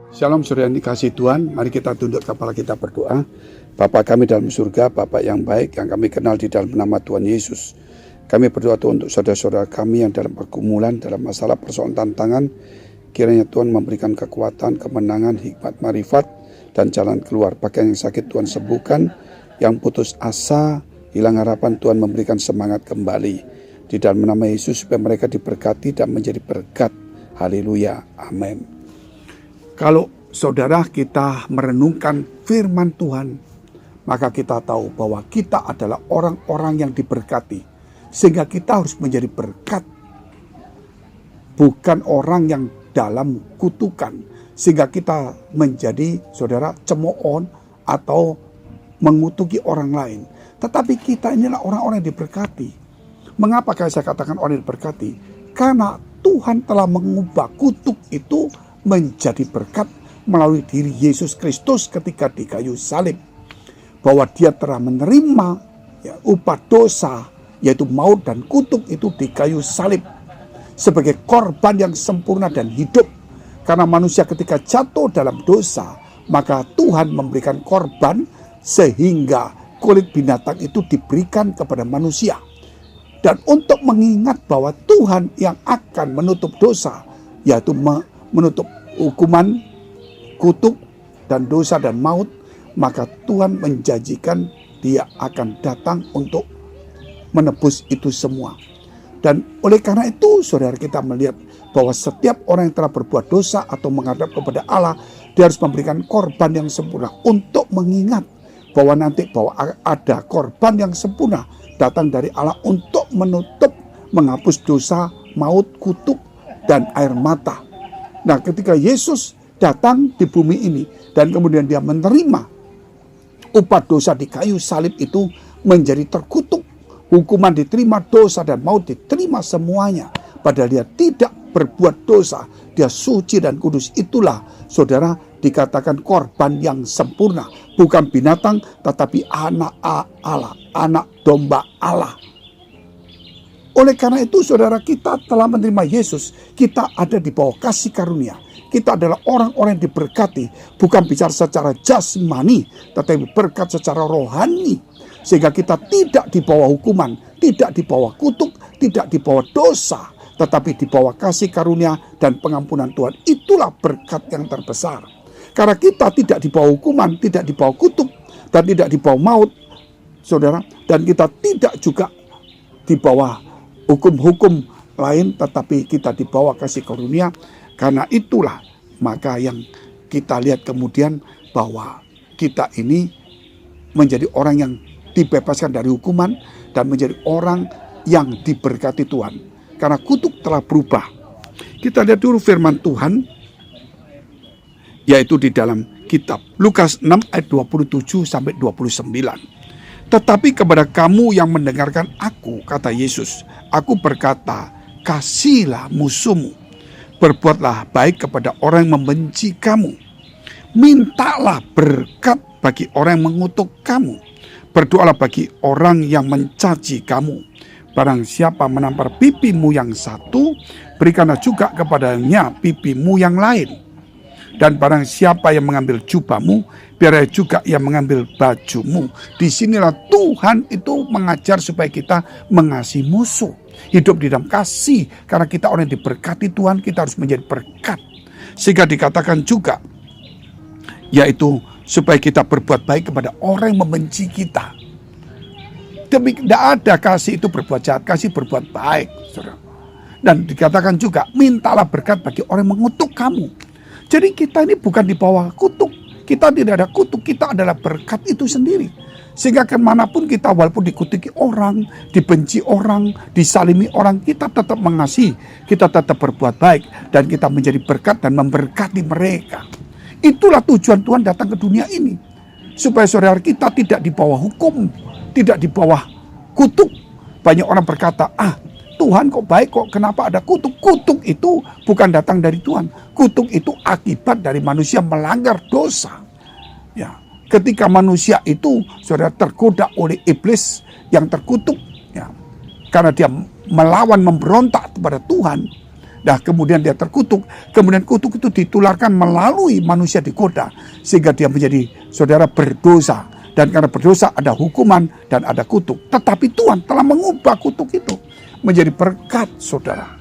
Shalom saudara yang dikasihi Tuhan, mari kita tunduk kepala kita berdoa. Bapa kami dalam surga, Bapa yang baik yang kami kenal di dalam nama Tuhan Yesus. Kami berdoa Tuhan untuk saudara-saudara kami yang dalam pergumulan, dalam masalah persoalan tantangan. Kiranya Tuhan memberikan kekuatan, kemenangan, hikmat, marifat, dan jalan keluar. Bagi yang sakit Tuhan sembuhkan, yang putus asa, hilang harapan Tuhan memberikan semangat kembali. Di dalam nama Yesus supaya mereka diberkati dan menjadi berkat. Haleluya, amin. Kalau saudara kita merenungkan firman Tuhan, maka kita tahu bahwa kita adalah orang-orang yang diberkati. Sehingga kita harus menjadi berkat. Bukan orang yang dalam kutukan. Sehingga kita menjadi saudara cemooh atau mengutuki orang lain. Tetapi kita inilah orang-orang yang diberkati. Mengapa saya katakan orang yang diberkati? Karena Tuhan telah mengubah kutuk itu menjadi berkat melalui diri Yesus Kristus ketika di kayu salib. Bahwa dia telah menerima upah dosa, yaitu maut dan kutuk itu di kayu salib. Sebagai korban yang sempurna dan hidup. Karena manusia ketika jatuh dalam dosa, maka Tuhan memberikan korban sehingga kulit binatang itu diberikan kepada manusia. Dan untuk mengingat bahwa Tuhan yang akan menutup dosa, yaitu menutup hukuman, kutuk, dan dosa dan maut, maka Tuhan menjanjikan dia akan datang untuk menebus itu semua. Dan oleh karena itu, saudara kita melihat bahwa setiap orang yang telah berbuat dosa atau menghadap kepada Allah, dia harus memberikan korban yang sempurna untuk mengingat bahwa nanti bahwa ada korban yang sempurna datang dari Allah untuk menutup, menghapus dosa, maut, kutuk, dan air mata. Nah, ketika Yesus datang di bumi ini dan kemudian dia menerima upah dosa di kayu salib itu menjadi terkutuk. Hukuman diterima, dosa dan maut diterima semuanya. Padahal dia tidak berbuat dosa. Dia suci dan kudus. Itulah saudara dikatakan korban yang sempurna. Bukan binatang tetapi anak Allah, anak domba Allah. Oleh karena itu saudara kita telah menerima Yesus. Kita ada di bawah kasih karunia. Kita adalah orang-orang yang diberkati. Bukan bicara secara jasmani, tetapi berkat secara rohani. Sehingga kita tidak di bawah hukuman, tidak di bawah kutuk, tidak di bawah dosa. Tetapi di bawah kasih karunia dan pengampunan Tuhan. Itulah berkat yang terbesar. Karena kita tidak di bawah hukuman, tidak di bawah kutuk, dan tidak di bawah maut. Saudara, dan kita tidak juga di bawah hukum-hukum lain, tetapi kita di bawah kasih karunia. Karena itulah maka yang kita lihat kemudian bahwa kita ini menjadi orang yang dibebaskan dari hukuman dan menjadi orang yang diberkati Tuhan. Karena kutuk telah berubah. Kita lihat dulu firman Tuhan, yaitu di dalam kitab Lukas 6 ayat 27 sampai 29. Tetapi kepada kamu yang mendengarkan aku, kata Yesus, aku berkata, kasihilah musuhmu. Berbuatlah baik kepada orang yang membenci kamu. Mintalah berkat bagi orang yang mengutuk kamu. Berdoalah bagi orang yang mencaci kamu. Barang siapa menampar pipimu yang satu, berikanlah juga kepadanya pipimu yang lain. Dan barang siapa yang mengambil jubahmu, biarlah juga yang mengambil bajumu. Disinilah Tuhan itu mengajar supaya kita mengasihi musuh. Hidup di dalam kasih. Karena kita orang yang diberkati Tuhan, kita harus menjadi berkat. Sehingga dikatakan juga, yaitu supaya kita berbuat baik kepada orang yang membenci kita. Tidak ada kasih itu berbuat jahat, kasih berbuat baik. Saudara. Dan dikatakan juga, mintalah berkat bagi orang yang mengutuk kamu. Jadi kita ini bukan di bawah kutuk. Kita tidak ada kutuk, kita adalah berkat itu sendiri. Sehingga kemanapun kita walaupun dikutuki orang, dibenci orang, disalimi orang, kita tetap mengasihi, kita tetap berbuat baik. Dan kita menjadi berkat dan memberkati mereka. Itulah tujuan Tuhan datang ke dunia ini. Supaya saudara kita tidak di bawah hukum, tidak di bawah kutuk. Banyak orang berkata, Tuhan kok baik kok, kenapa ada kutuk? Kutuk itu bukan datang dari Tuhan. Kutuk itu akibat dari manusia melanggar dosa. Ya, ketika manusia itu saudara tergoda oleh iblis yang terkutuk, ya, karena dia melawan, memberontak kepada Tuhan, Nah, kemudian dia terkutuk, kemudian kutuk itu ditularkan melalui manusia digoda, sehingga dia menjadi saudara berdosa. Dan karena berdosa ada hukuman dan ada kutuk. Tetapi Tuhan telah mengubah kutuk itu menjadi berkat, saudara.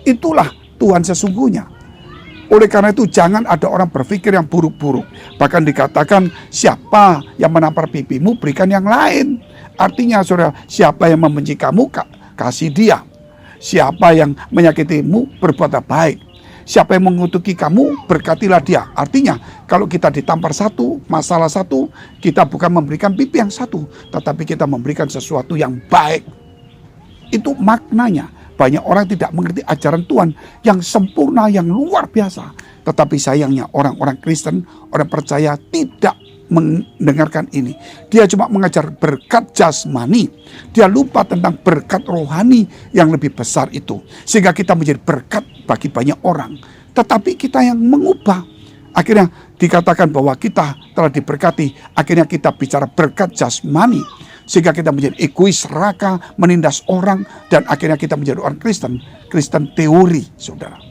Itulah Tuhan sesungguhnya. Oleh karena itu jangan ada orang berpikir yang buruk-buruk. Bahkan dikatakan siapa yang menampar pipimu berikan yang lain. Artinya saudara, siapa yang membenci kamu kasih dia. Siapa yang menyakitimu berbuatlah baik. Siapa yang mengutuki kamu berkatilah dia. Artinya kalau kita ditampar satu, masalah satu, kita bukan memberikan pipi yang satu, tetapi kita memberikan sesuatu yang baik. Itu maknanya. Banyak orang tidak mengerti ajaran Tuhan yang sempurna, yang luar biasa. Tetapi sayangnya orang-orang Kristen, orang percaya tidak mendengarkan ini. Dia cuma mengajar berkat jasmani. Dia lupa tentang berkat rohani yang lebih besar itu. Sehingga kita menjadi berkat bagi banyak orang. Tetapi kita yang mengubah. Akhirnya dikatakan bahwa kita telah diberkati. Akhirnya kita bicara berkat jasmani. Sehingga kita menjadi egois, serakah, menindas orang. Dan akhirnya kita menjadi orang Kristen. Kristen teori, saudara.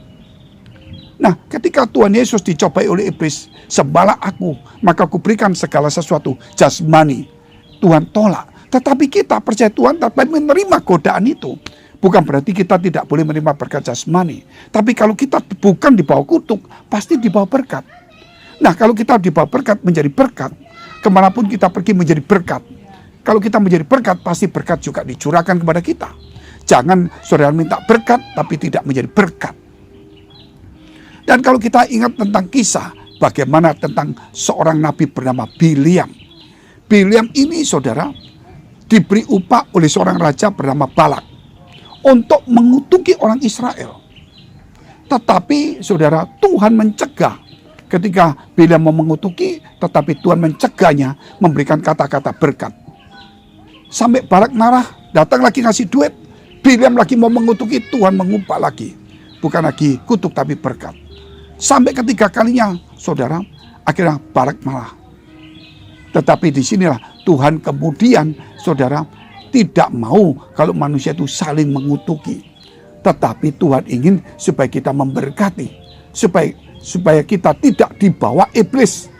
Nah, ketika Tuhan Yesus dicobai oleh iblis, sembahlah aku, maka aku berikan segala sesuatu, jasmani. Tuhan tolak. Tetapi kita percaya Tuhan dapat menerima godaan itu. Bukan berarti kita tidak boleh menerima berkat jasmani. Tapi kalau kita bukan di bawah kutuk, pasti di bawah berkat. Nah, kalau kita di bawah berkat menjadi berkat, kemanapun kita pergi menjadi berkat. Kalau kita menjadi berkat, pasti berkat juga dicurahkan kepada kita. Jangan saudara minta berkat, tapi tidak menjadi berkat. Dan kalau kita ingat tentang kisah, bagaimana tentang seorang nabi bernama Bileam. Bileam ini saudara, diberi upah oleh seorang raja bernama Balak untuk mengutuki orang Israel. Tetapi saudara, Tuhan mencegah ketika Bileam mau mengutuki, tetapi Tuhan mencegahnya memberikan kata-kata berkat. Sampai Balak marah, datang lagi ngasih duit. Bileam lagi mau mengutuki, Tuhan mengubah lagi. Bukan lagi kutuk tapi berkat. Sampai ketiga kalinya, saudara, akhirnya Balak malah. Tetapi disinilah Tuhan kemudian, saudara, tidak mau kalau manusia itu saling mengutuki. Tetapi Tuhan ingin supaya kita memberkati. Supaya kita tidak di bawah iblis,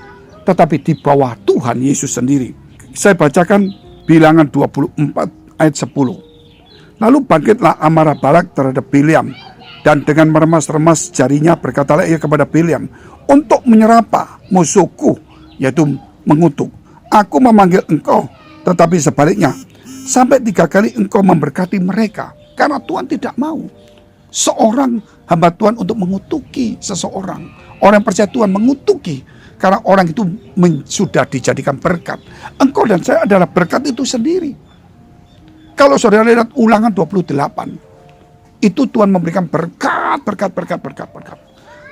tetapi di bawah Tuhan Yesus sendiri. Saya bacakan Bilangan 24 ayat 10. Lalu bangkitlah amarah Balak terhadap Bileam. Dan dengan meremas-remas jarinya berkatalah ia kepada Bileam, untuk menyerapa musuhku, yaitu mengutuk. Aku memanggil engkau, tetapi sebaliknya, sampai 3 kali engkau memberkati mereka. Karena Tuhan tidak mau seorang hamba Tuhan untuk mengutuki seseorang. Orang yang percaya Tuhan mengutuki, karena orang itu sudah dijadikan berkat. Engkau dan saya adalah berkat itu sendiri. Kalau saudara lihat Ulangan 28, itu Tuhan memberikan berkat.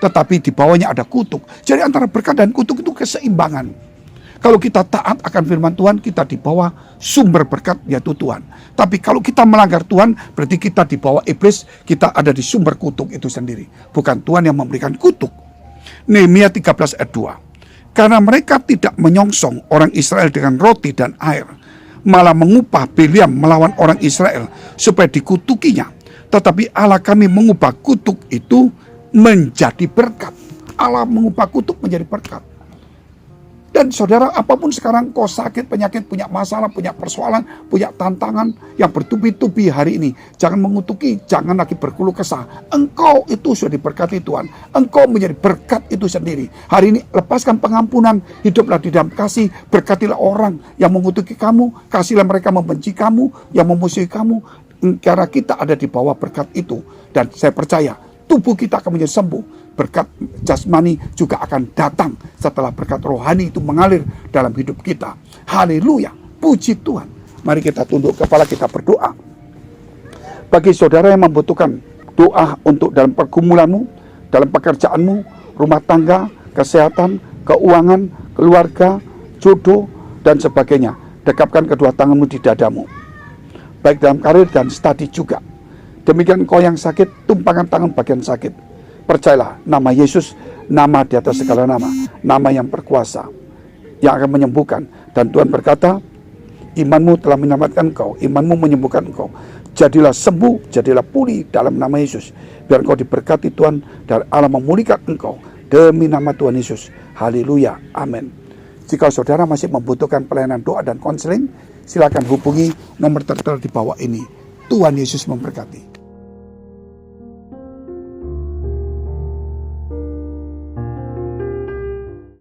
Tetapi di bawahnya ada kutuk. Jadi antara berkat dan kutuk itu keseimbangan. Kalau kita taat akan firman Tuhan, kita di bawah sumber berkat, yaitu Tuhan. Tapi kalau kita melanggar Tuhan, berarti kita di bawah iblis, kita ada di sumber kutuk itu sendiri. Bukan Tuhan yang memberikan kutuk. Nehemia 13 ayat 2. Karena mereka tidak menyongsong orang Israel dengan roti dan air, malah mengupah Bileam melawan orang Israel supaya dikutukinya. Tetapi Allah kami mengubah kutuk itu menjadi berkat. Allah mengubah kutuk menjadi berkat. Dan saudara, apapun sekarang kau sakit, penyakit, punya masalah, punya persoalan, punya tantangan yang bertubi-tubi hari ini, jangan mengutuki, jangan lagi berkeluh kesah. Engkau itu sudah diberkati Tuhan. Engkau menjadi berkat itu sendiri. Hari ini lepaskan pengampunan, hiduplah di dalam kasih, berkatilah orang yang mengutuki kamu, kasihlah mereka membenci kamu, yang memusuhi kamu. Karena kita ada di bawah berkat itu. Dan saya percaya tubuh kita akan menjadi sembuh. Berkat jasmani juga akan datang setelah berkat rohani itu mengalir dalam hidup kita. Haleluya, puji Tuhan. Mari kita tunduk kepala, kita berdoa. Bagi saudara yang membutuhkan doa untuk dalam pergumulanmu, dalam pekerjaanmu, rumah tangga, kesehatan, keuangan, keluarga, jodoh, dan sebagainya, dekapkan kedua tanganmu di dadamu. Baik dalam karir dan studi juga. Demikian kau yang sakit, tumpangkan tangan bagian sakit. Percayalah, nama Yesus, nama di atas segala nama, nama yang berkuasa, yang akan menyembuhkan. Dan Tuhan berkata, Imanmu telah menyelamatkan engkau, imanmu menyembuhkan engkau. Jadilah sembuh, jadilah pulih dalam nama Yesus. Biar engkau diberkati Tuhan dan Allah memulihkan engkau demi nama Tuhan Yesus. Haleluya, amin. Jika saudara masih membutuhkan pelayanan doa dan konseling, silakan hubungi nomor tertera di bawah ini. Tuhan Yesus memberkati.